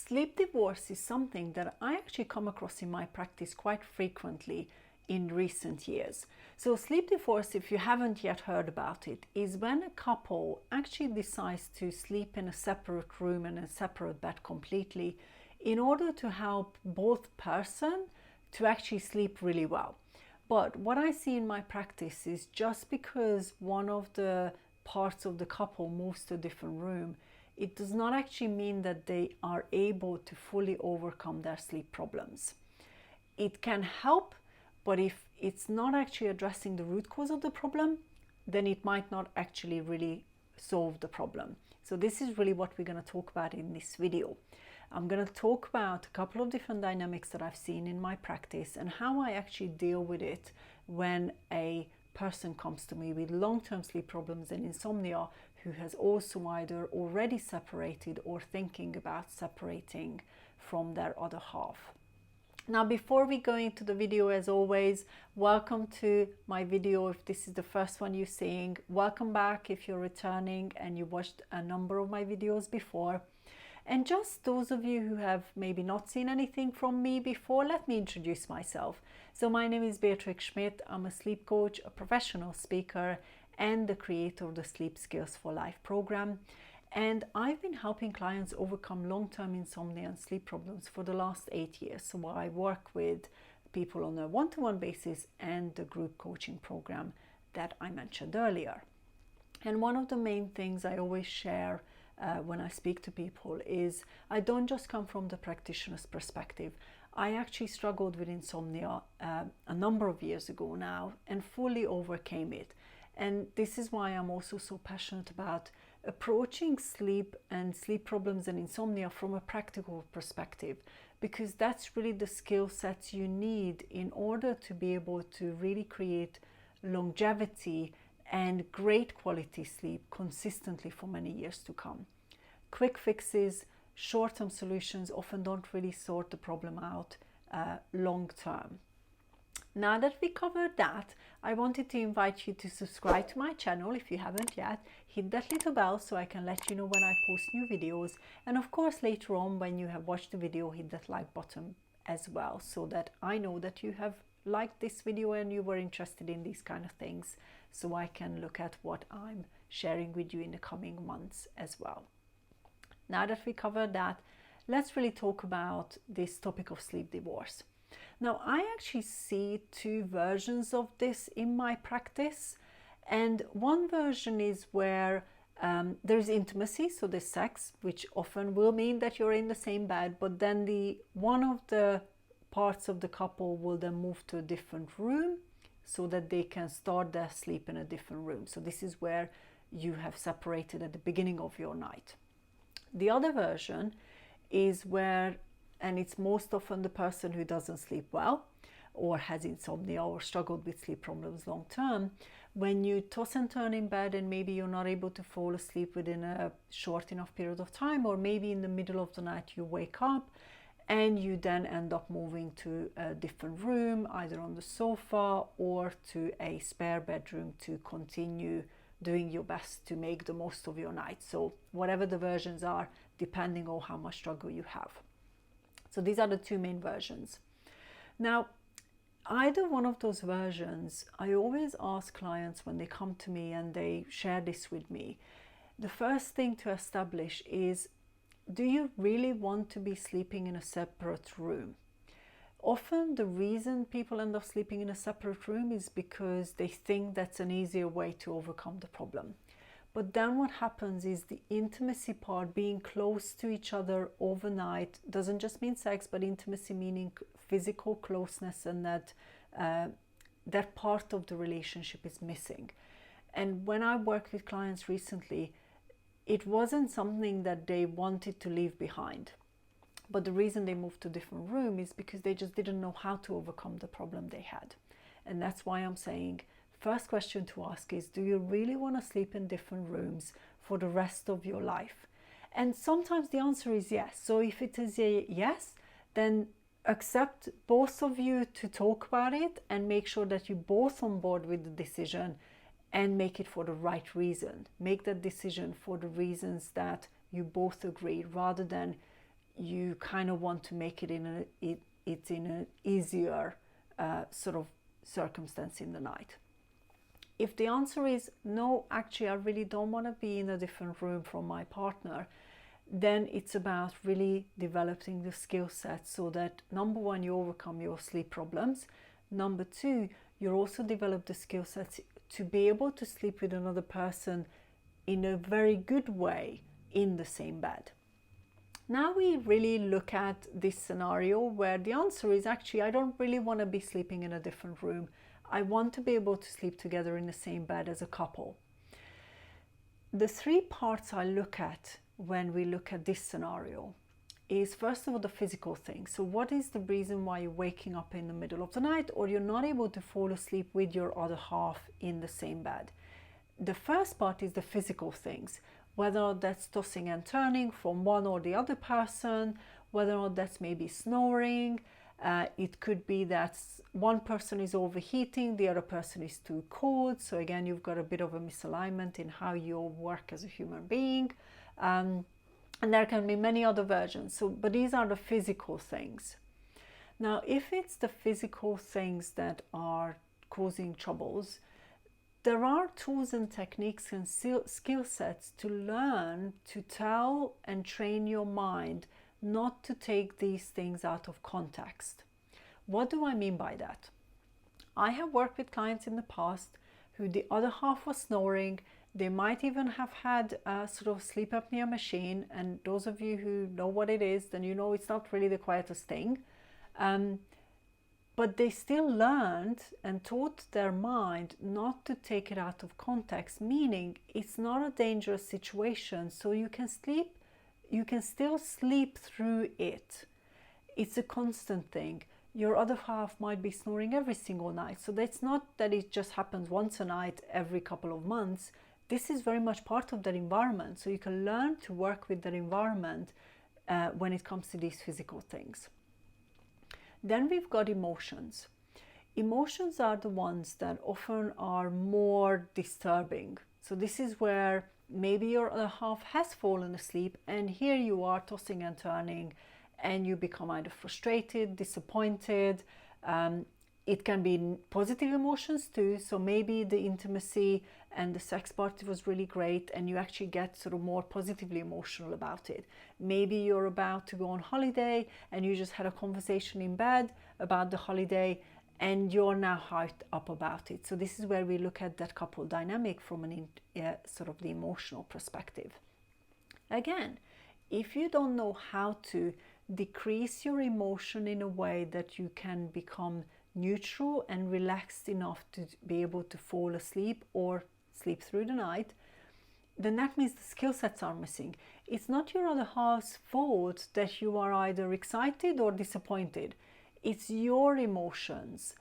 Sleep divorce is something that I actually come across in my practice quite frequently in recent years. So sleep divorce, if you haven't yet heard about it, is when a couple actually decides to sleep in a separate room and a separate bed completely in order to help both person to actually sleep really well. But what I see in my practice is just because one of the parts of the couple moves to a different room, it does not actually mean that they are able to fully overcome their sleep problems. It can help, but if it's not actually addressing the root cause of the problem, then it might not actually really solve the problem. So this is really what we're going to talk about in this video. I'm going to talk about a couple of different dynamics that I've seen in my practice and how I actually deal with it when a person comes to me with long-term sleep problems and insomnia who has also either already separated or thinking about separating from their other half. Now, before we go into the video, as always, welcome to my video if this is the first one you're seeing. Welcome back if you're returning and you watched a number of my videos before. And just those of you who have maybe not seen anything from me before, let me introduce myself. So my name is Beatrix Schmidt. I'm a sleep coach, a professional speaker, and the creator of the Sleep Skills for Life program. And I've been helping clients overcome long-term insomnia and sleep problems for the last 8 years. So I work with people on a one-to-one basis and the group coaching program that I mentioned earlier. And one of the main things I always share when I speak to people is I don't just come from the practitioner's perspective. I actually struggled with insomnia a number of years ago now and fully overcame it. And this is why I'm also so passionate about approaching sleep and sleep problems and insomnia from a practical perspective, because that's really the skill sets you need in order to be able to really create longevity and great quality sleep consistently for many years to come. Quick fixes, short-term solutions often don't really sort the problem out long-term. Now that we covered that, I wanted to invite you to subscribe to my channel if you haven't yet. Hit that little bell so I can let you know when I post new videos. And of course, later on when you have watched the video, hit that like button as well so that I know that you have liked this video and you were interested in these kind of things, so I can look at what I'm sharing with you in the coming months as well. Now that we covered that, let's really talk about this topic of sleep divorce. Now, I actually see two versions of this in my practice. And one version is where there's intimacy, so there's sex, which often will mean that you're in the same bed, but then one of the parts of the couple will then move to a different room so that they can start their sleep in a different room. So this is where you have separated at the beginning of your night. The other version is where, and it's most often the person who doesn't sleep well or has insomnia or struggled with sleep problems long term, when you toss and turn in bed and maybe you're not able to fall asleep within a short enough period of time, or maybe in the middle of the night you wake up and you then end up moving to a different room, either on the sofa or to a spare bedroom to continue doing your best to make the most of your night. So whatever the versions are, depending on how much struggle you have. So these are the two main versions. Now, either one of those versions, I always ask clients when they come to me and they share this with me, the first thing to establish is, do you really want to be sleeping in a separate room? Often the reason people end up sleeping in a separate room is because they think that's an easier way to overcome the problem. But then what happens is the intimacy part, being close to each other overnight, doesn't just mean sex, but intimacy meaning physical closeness, and that part of the relationship is missing. And when I worked with clients recently, it wasn't something that they wanted to leave behind. But the reason they moved to a different room is because they just didn't know how to overcome the problem they had. And that's why I'm saying, first question to ask is, do you really want to sleep in different rooms for the rest of your life? And sometimes the answer is yes. So if it is a yes, then accept both of you to talk about it and make sure that you're both on board with the decision and make it for the right reason. Make that decision for the reasons that you both agree, rather than you kind of want to make it in an easier sort of circumstance in the night. If the answer is no, actually I really don't want to be in a different room from my partner, then it's about really developing the skill set so that, number one, you overcome your sleep problems. Number two, you also develop the skill sets to be able to sleep with another person in a very good way in the same bed. Now we really look at this scenario where the answer is actually, I don't really want to be sleeping in a different room. I want to be able to sleep together in the same bed as a couple. The three parts I look at when we look at this scenario is, first of all, the physical thing. So what is the reason why you're waking up in the middle of the night or you're not able to fall asleep with your other half in the same bed? The first part is the physical things, whether that's tossing and turning from one or the other person, whether or that's maybe snoring. It could be that one person is overheating, the other person is too cold. So again, you've got a bit of a misalignment in how you work as a human being. And there can be many other versions. But these are the physical things. Now, if it's the physical things that are causing troubles, there are tools and techniques and skill sets to learn to tell and train your mind not to take these things out of context. What do I mean by that? I have worked with clients in the past who the other half was snoring. They might even have had a sort of sleep apnea machine, and those of you who know what it is, then you know it's not really the quietest thing. But they still learned and taught their mind not to take it out of context, meaning it's not a dangerous situation, so you can still sleep through it. It's a constant thing. Your other half might be snoring every single night, so that's not that it just happens once a night every couple of months. This is very much part of that environment, so you can learn to work with that environment when it comes to these physical things. Then we've got emotions. Emotions are the ones that often are more disturbing. So this is where maybe your other half has fallen asleep and here you are tossing and turning and you become either frustrated, disappointed. It can be positive emotions too. So maybe the intimacy and the sex part was really great and you actually get sort of more positively emotional about it. Maybe you're about to go on holiday and you just had a conversation in bed about the holiday and you're now hyped up about it. So this is where we look at that couple dynamic from an sort of the emotional perspective. Again, if you don't know how to decrease your emotion in a way that you can become neutral and relaxed enough to be able to fall asleep or sleep through the night, then that means the skill sets are missing. It's not your other half's fault that you are either excited or disappointed. It's your emotions.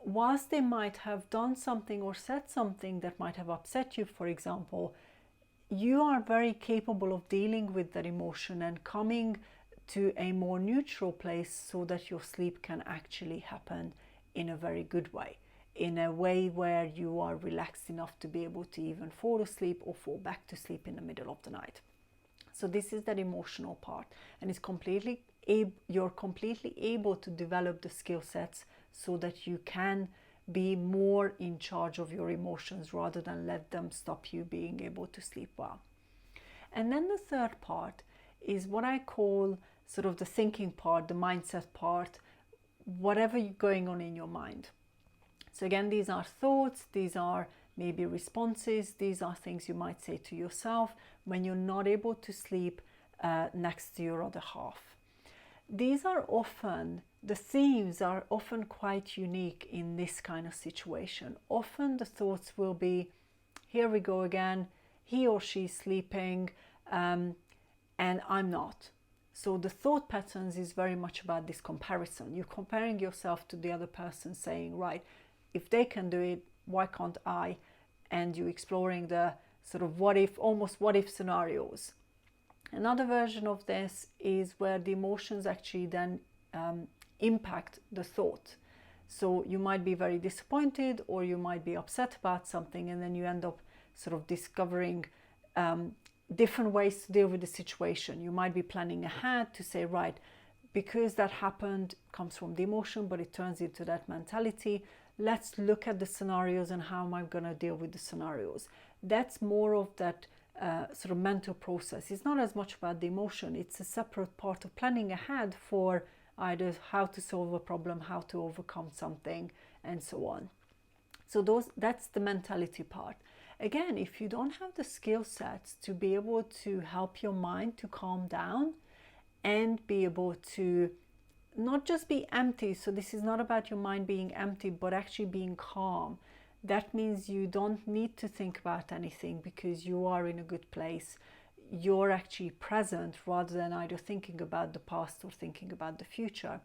Whilst they might have done something or said something that might have upset you, for example, you are very capable of dealing with that emotion and coming to a more neutral place so that your sleep can actually happen in a very good way, in a way where you are relaxed enough to be able to even fall asleep or fall back to sleep in the middle of the night. So this is that emotional part, and you're completely able to develop the skill sets so that you can be more in charge of your emotions rather than let them stop you being able to sleep well. And then the third part is what I call sort of the thinking part, the mindset part, whatever is going on in your mind. So again, these are thoughts, these are maybe responses, these are things you might say to yourself when you're not able to sleep next to your other half. These are often, the themes are often quite unique in this kind of situation. Often the thoughts will be, here we go again, he or she's sleeping and I'm not. So the thought patterns is very much about this comparison. You're comparing yourself to the other person, saying, right, if they can do it, why can't I? And you're exploring the sort of what if scenarios. Another version of this is where the emotions actually then impact the thought. So you might be very disappointed or you might be upset about something, and then you end up sort of discovering different ways to deal with the situation. You might be planning ahead to say, right, because that happened comes from the emotion, but it turns into that mentality. Let's look at the scenarios and how am I going to deal with the scenarios. That's more of that sort of mental process. It's not as much about the emotion. It's a separate part of planning ahead for either how to solve a problem, how to overcome something, and so on. So that's the mentality part. Again, if you don't have the skill sets to be able to help your mind to calm down and be able to not just be empty, so this is not about your mind being empty, but actually being calm. That means you don't need to think about anything because you are in a good place. You're actually present rather than either thinking about the past or thinking about the future.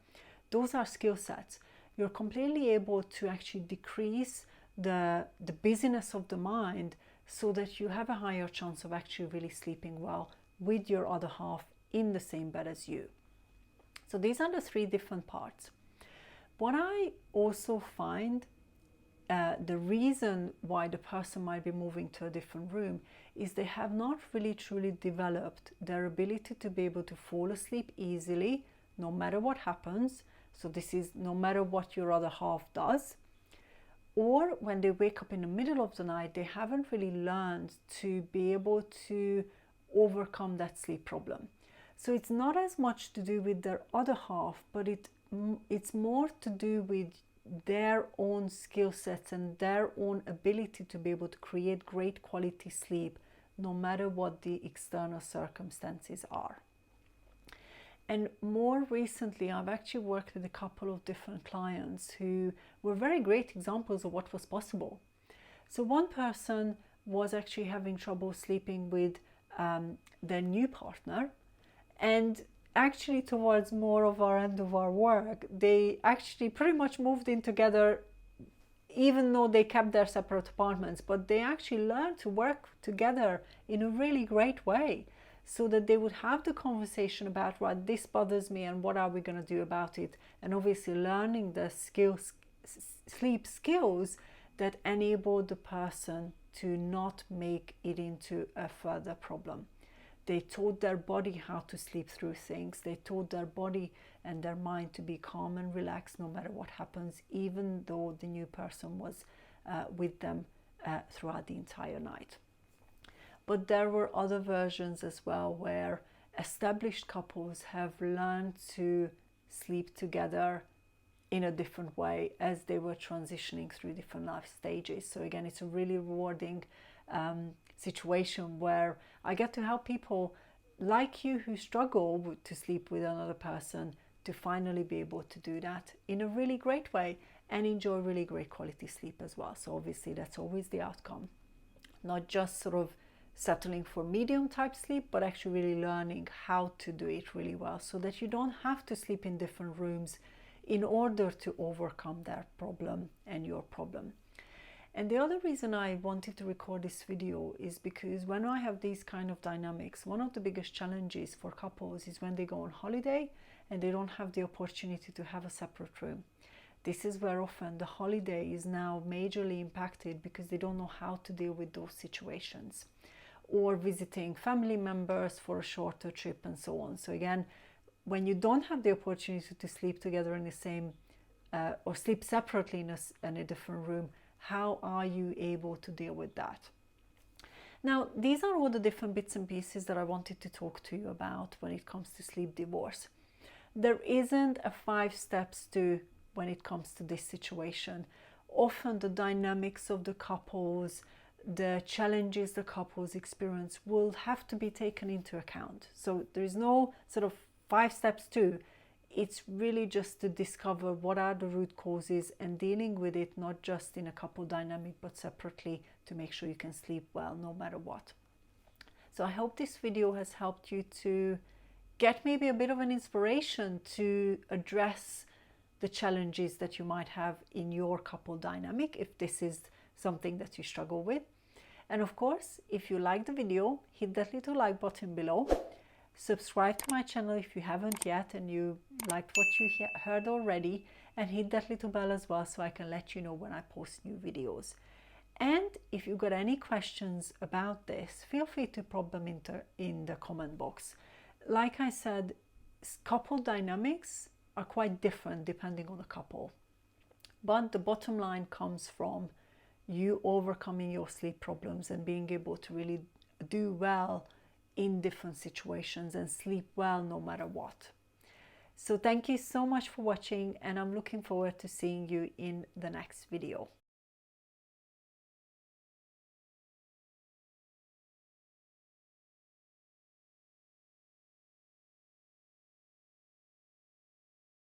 Those are skill sets. You're completely able to actually decrease the busyness of the mind so that you have a higher chance of actually really sleeping well with your other half in the same bed as you. So these are the three different parts. What I also find the reason why the person might be moving to a different room is they have not really truly developed their ability to be able to fall asleep easily no matter what happens. So this is no matter what your other half does. Or when they wake up in the middle of the night, they haven't really learned to be able to overcome that sleep problem. So it's not as much to do with their other half, but it's more to do with their own skill sets and their own ability to be able to create great quality sleep no matter what the external circumstances are. And more recently, I've actually worked with a couple of different clients who were very great examples of what was possible. So one person was actually having trouble sleeping with their new partner, and actually towards more of our end of our work, they actually pretty much moved in together even though they kept their separate apartments, but they actually learned to work together in a really great way so that they would have the conversation about, right, this bothers me and what are we going to do about it, and obviously learning the sleep skills that enable the person to not make it into a further problem. They taught their body how to sleep through things. They taught their body and their mind to be calm and relaxed no matter what happens, even though the new person was with them throughout the entire night. But there were other versions as well where established couples have learned to sleep together in a different way as they were transitioning through different life stages. So again, it's a really rewarding situation where I get to help people like you who struggle to sleep with another person to finally be able to do that in a really great way and enjoy really great quality sleep as well. So obviously that's always the outcome, not just sort of settling for medium type sleep, but actually really learning how to do it really well so that you don't have to sleep in different rooms in order to overcome their problem and your problem. And the other reason I wanted to record this video is because when I have these kind of dynamics, one of the biggest challenges for couples is when they go on holiday and they don't have the opportunity to have a separate room. This is where often the holiday is now majorly impacted because they don't know how to deal with those situations, or visiting family members for a shorter trip and so on. So again, when you don't have the opportunity to sleep together in the same or sleep separately in a different room, how are you able to deal with that? Now, these are all the different bits and pieces that I wanted to talk to you about when it comes to sleep divorce. There isn't a 5 steps to when it comes to this situation. Often the dynamics of the couples, the challenges the couples experience will have to be taken into account. So there is no sort of 5 steps to. It's really just to discover what are the root causes and dealing with it, not just in a couple dynamic, but separately to make sure you can sleep well no matter what. So I hope this video has helped you to get maybe a bit of an inspiration to address the challenges that you might have in your couple dynamic, if this is something that you struggle with. And of course, if you like the video, hit that little like button below. Subscribe to my channel if you haven't yet and you liked what you heard already, and hit that little bell as well so I can let you know when I post new videos. And if you've got any questions about this, feel free to pop them in the comment box. Like I said, couple dynamics are quite different depending on the couple. But the bottom line comes from you overcoming your sleep problems and being able to really do well in different situations and sleep well no matter what. So thank you so much for watching, and I'm looking forward to seeing you in the next video.